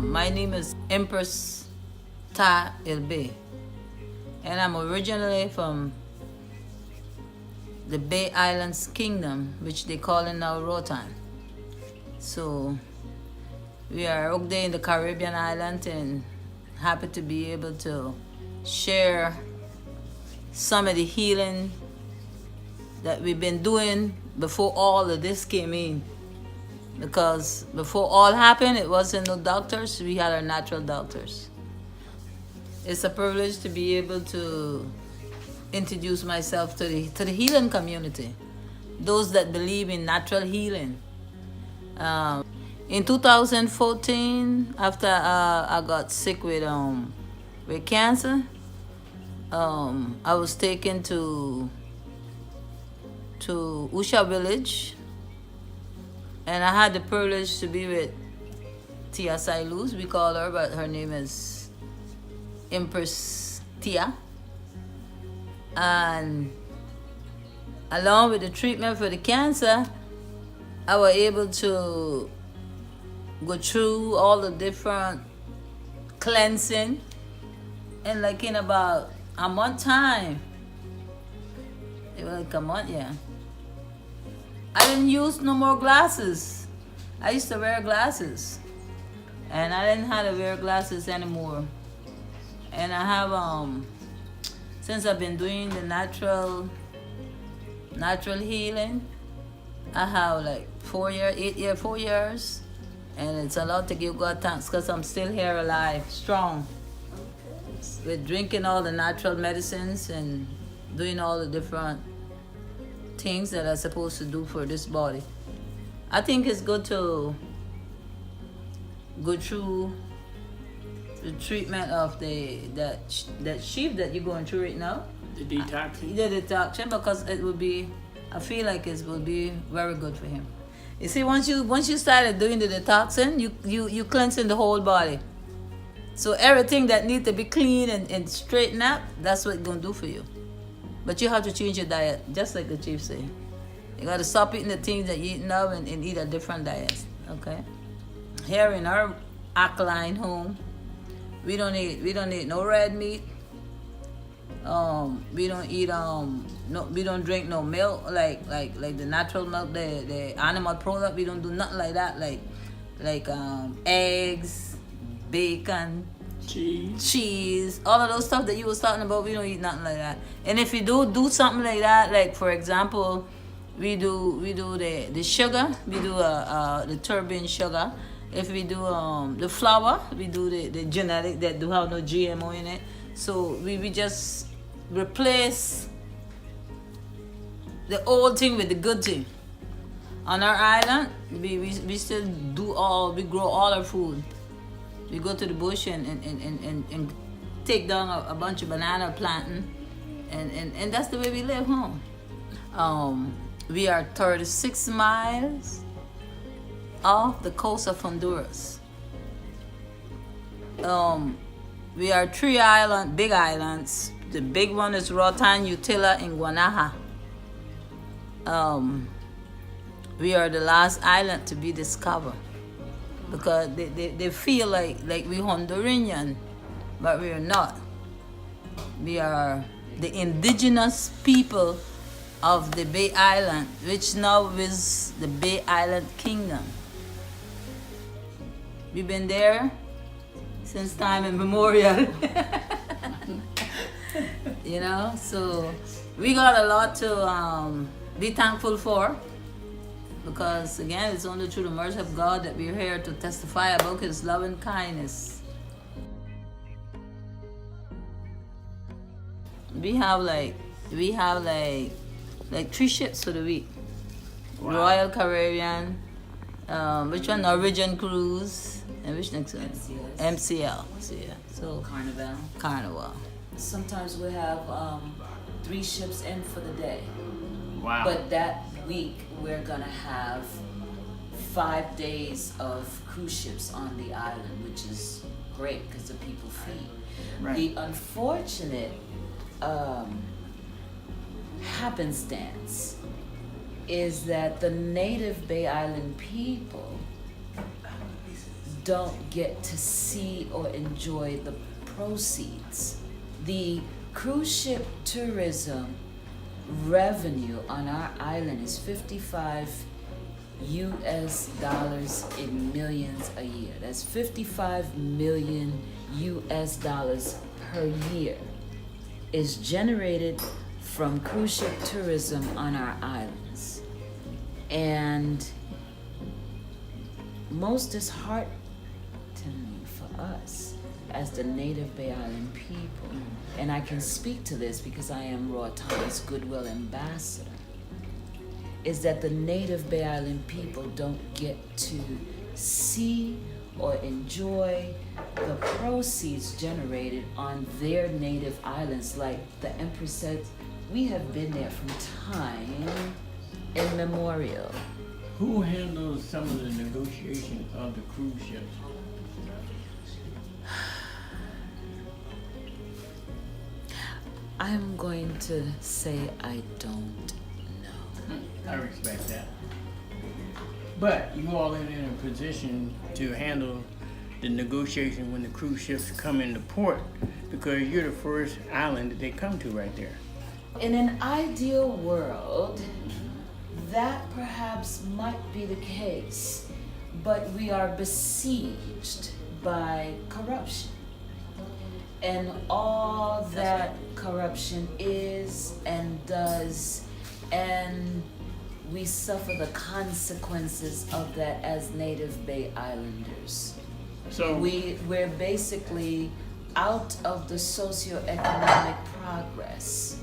My name is Empress Ta Ilbe, and I'm originally from the Bay Islands Kingdom, which they call it now Rotan. So we are out there in the Caribbean island and happy to be able to share some of the healing that we've been doing before all of this came in. Because before all happened, it wasn't no doctors, we had our natural doctors. It's a privilege to be able to introduce myself to the healing community, those that believe in natural healing. In 2014, after I got sick with cancer, I was taken to Usha village, and I had the privilege to be with Tia Sailuz, we call her, but her name is Empress Tia. And along with the treatment for the cancer, I was able to go through all the different cleansing, and like in about a month time, it was like a month, yeah, I didn't use no more glasses. I used to wear glasses, and I didn't have to wear glasses anymore. And I have since I've been doing the natural healing, I have like 4 years, and it's a lot to give God thanks because I'm still here alive, strong, with drinking all the natural medicines and doing all the different things that I'm supposed to do for this body. I think it's good to go through the treatment of that sheep that you're going through right now. The detoxing? The detoxing, because it will be, I feel like it will be very good for him. You see, once you started doing the detoxing, you cleansing the whole body. So everything that needs to be clean and straightened up, that's what it's going to do for you. But you have to change your diet, just like the chief say. You got to stop eating the things that you eat now and eat a different diet, okay? Here in our alkaline home, we don't eat no red meat. We don't eat we don't drink no milk like the natural milk, the animal product. We don't do nothing like that, like eggs, bacon, cheese, all of those stuff that you was talking about. We don't eat nothing like that. And if you do something like that, like for example, we do the sugar, we do the turbine sugar. If we do the flour, we do the genetic that do have no GMO in it. So we just replace the old thing with the good thing. On our island, we still we grow all our food. We go to the bush and take down a bunch of banana planting, and that's the way we live, huh? We are 36 miles off the coast of Honduras. We are 3 big islands. The big one is Rotan, Utila, and Guanaja. We are the last island to be discovered, because they feel like we Honduran, but we are not. We are the indigenous people of the Bay Island, which now is the Bay Island Kingdom. We've been there since time immemorial. You know, so we got a lot to be thankful for, because again, it's only through the mercy of God that we're here to testify about His love and kindness. We have like 3 ships for the week. Wow. Royal Caribbean, which one? Norwegian Cruise, and which next one? MCL. So yeah. So Carnival. Carnival. sometimes we have 3 ships in for the day. Wow. But that week we're gonna have 5 days of cruise ships on the island, which is great because the people feed. Right. The unfortunate happenstance is that the native Bay Island people don't get to see or enjoy the proceeds. The cruise ship tourism revenue on our island is $55 in millions a year. That's 55 million US dollars per year is generated from cruise ship tourism on our islands. And most disheartening for us as the native Bay Island people, and I can speak to this because I am Roatan's Goodwill Ambassador, is that the native Bay Island people don't get to see or enjoy the proceeds generated on their native islands. Like the Empress said, we have been there from time immemorial. Who handles some of the negotiation of the cruise ships? I'm going to say I don't know. I respect that. But you all are in a position to handle the negotiation when the cruise ships come into port, because you're the first island that they come to right there. In an ideal world, that perhaps might be the case, but we are besieged by corruption. And all that corruption is and does, and we suffer the consequences of that as native Bay Islanders. So We're basically out of the socioeconomic progress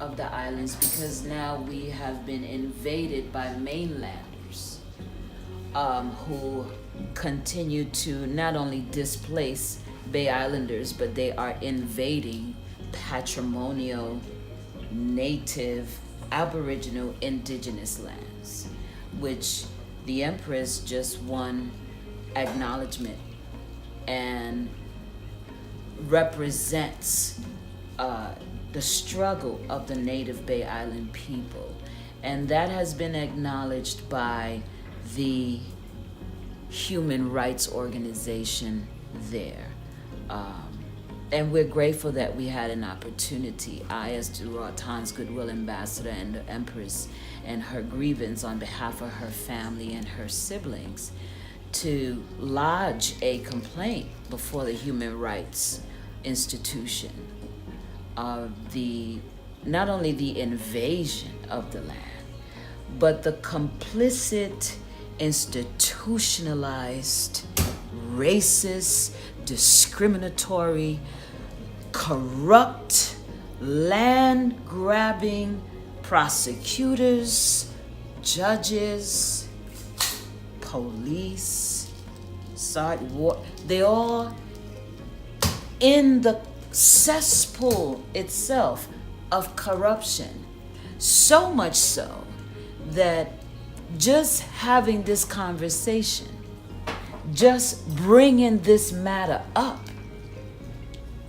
of the islands because now we have been invaded by mainlanders who continue to not only displace Bay Islanders, but they are invading patrimonial, native, aboriginal, indigenous lands, which the Empress just won acknowledgement and represents the struggle of the native Bay Island people. And that has been acknowledged by the human rights organization there. And we're grateful that we had an opportunity, I as Roatan's Goodwill Ambassador and the Empress and her grievance on behalf of her family and her siblings, to lodge a complaint before the Human Rights Institution of not only the invasion of the land, but the complicit, institutionalized, racist, discriminatory, corrupt, land-grabbing prosecutors, judges, police, they all in the cesspool itself of corruption. So much so that just having this conversation, just bringing this matter up,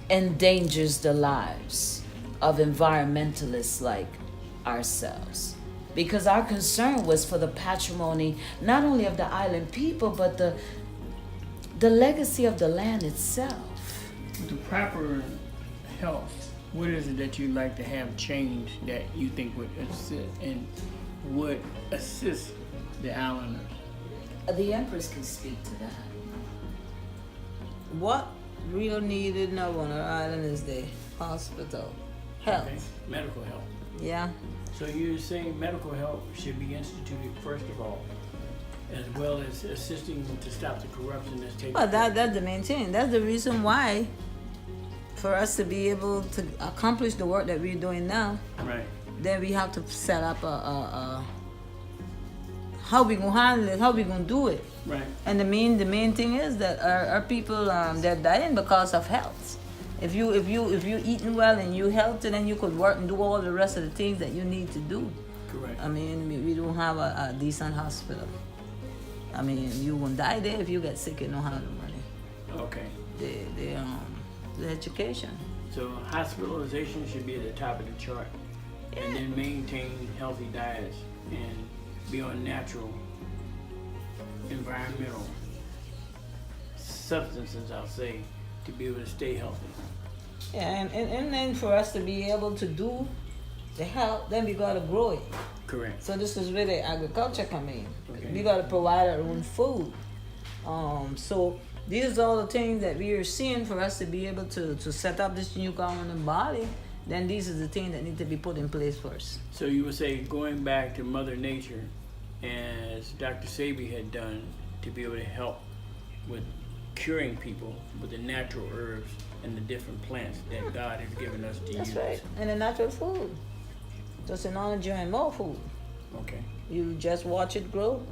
endangers the lives of environmentalists like ourselves. Because our concern was for the patrimony, not only of the island people, but the legacy of the land itself. the proper health, what is it that you'd like to have changed that you think would assist the islanders? The Empress can speak to that. What real needed now on our island is the hospital. Health. Okay. Medical health. Yeah. So you're saying medical help should be instituted first of all, as well as assisting to stop the corruption that's taking Well, place. that's the main thing. That's the reason why, for us to be able to accomplish the work that we're doing now, Right. then we have to set up a how we gonna handle it, how we gonna do it. Right. And the main thing is that our people they're dying because of health. If you eating well and you healthy, then you could work and do all the rest of the things that you need to do. Correct. I mean, we don't have a decent hospital. I mean, you won't die there if you get sick. You don't have the money. Okay. The education. So hospitalization should be at the top of the chart, and then maintain healthy diets and be on natural, environmental substances, I'll say, to be able to stay healthy. Yeah, and then for us to be able to do the health, then we gotta grow it. Correct. So this is where the agriculture come in. Okay. We gotta provide our own food. So these are all the things that we are seeing for us to be able to set up this new government body. Then these are the things that need to be put in place first. So you would say going back to Mother Nature, as Dr. Sebi had done, to be able to help with curing people with the natural herbs and the different plants that God has given us to That's use. right. And the natural food. Just an GMO food. Okay. You just watch it grow.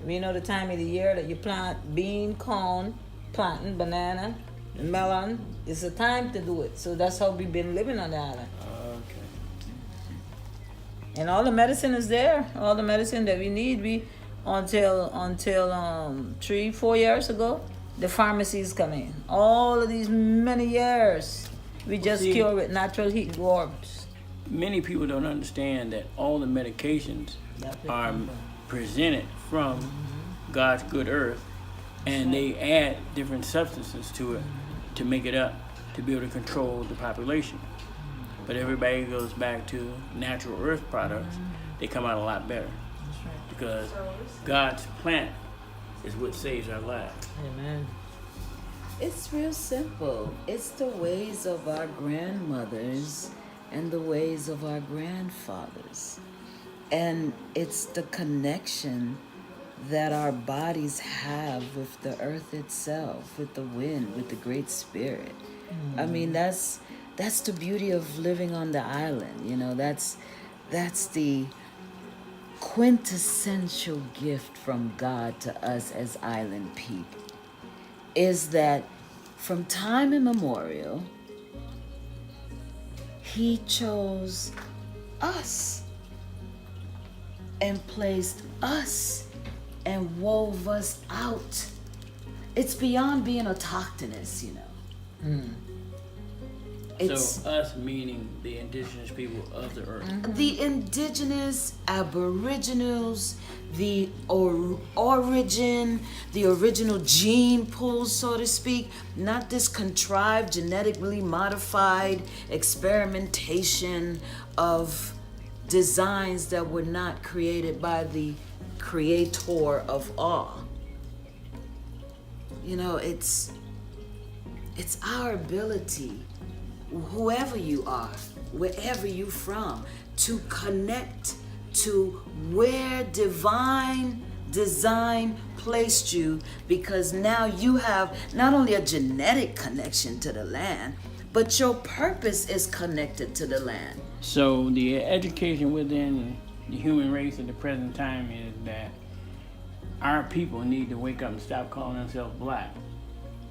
We know the time of the year that you plant bean, corn, planting banana, melon. It's a time to do it. So that's how we've been living on the island. Okay. And all the medicine is there. All the medicine that we need. We until 3-4 years ago, the pharmacies come in. All of these many years, we just See, cure with natural heat warms. Many people don't understand that all the medications are presented from God's good earth, and they add different substances to it to make it up, to be able to control the population. But everybody goes back to natural earth products, they come out a lot better. Because God's plant is what saves our lives. Amen. It's real simple. It's the ways of our grandmothers and the ways of our grandfathers. And it's the connection that our bodies have with the earth itself, with the wind, with the Great Spirit. I mean, that's the beauty of living on the island. You know, that's the quintessential gift from God to us as island people, is that from time immemorial, He chose us and placed us and wove us out. It's beyond being autochthonous, you know. It's So us meaning the indigenous people of the earth. the indigenous aboriginals, the origin, the original gene pool, so to speak, not this contrived, genetically modified experimentation of designs that were not created by the creator of all. You know, it's our ability, whoever you are, wherever you're from, to connect to where divine design placed you, because now you have not only a genetic connection to the land, but your purpose is connected to the land. So the education within the human race at the present time is that our people need to wake up and stop calling themselves black.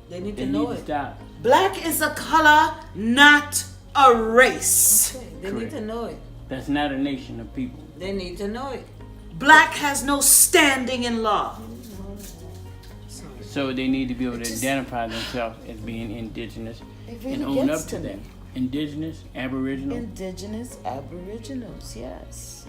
They need They to need know to it. stop. Black is a color, not a race. They need to know it. That's not a nation of people. They need to know it. Black has no standing in law. So they need to be able to identify themselves as being indigenous It and really own gets up to to that. me. Indigenous, aboriginal. Indigenous aboriginals, yes.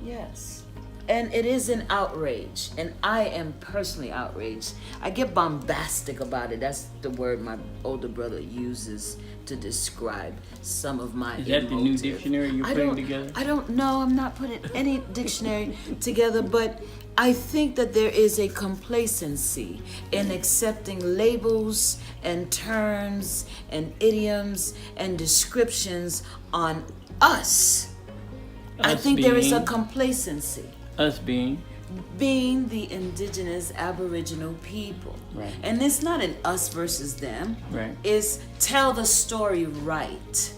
Yes. And it is an outrage, and I am personally outraged. I get bombastic about it. That's the word my older brother uses to describe some of my Is that the new emotive. dictionary you're putting together? I don't know. I'm not putting any dictionary together, but I think that there is a complacency in accepting labels and terms and idioms and descriptions on us. I Us think there is a being- complacency. Us being Being the indigenous aboriginal people. Right. And it's not an us versus them. Right. It's tell the story right.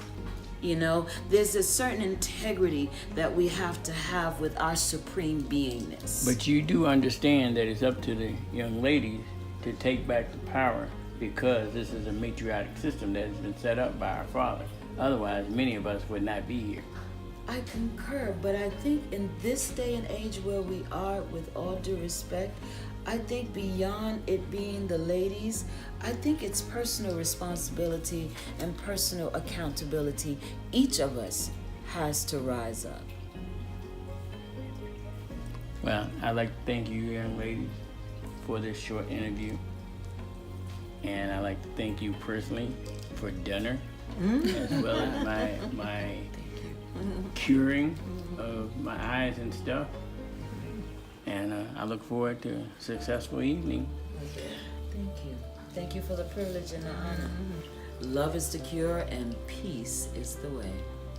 You know, there's a certain integrity that we have to have with our supreme beingness. But you do understand that it's up to the young ladies to take back the power because this is a matriarchic system that has been set up by our Father. Otherwise, many of us would not be here. I concur, but I think in this day and age where we are, with all due respect, I think beyond it being the ladies, I think it's personal responsibility and personal accountability. Each of us has to rise up. Well, I'd like to thank you, young ladies, for this short interview. And I'd like to thank you personally for dinner, as well as my curing of my eyes and stuff. And I look forward to a successful evening. Thank you. Thank you for the privilege and the honor. Love is the cure and peace is the way.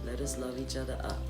Let us love each other up.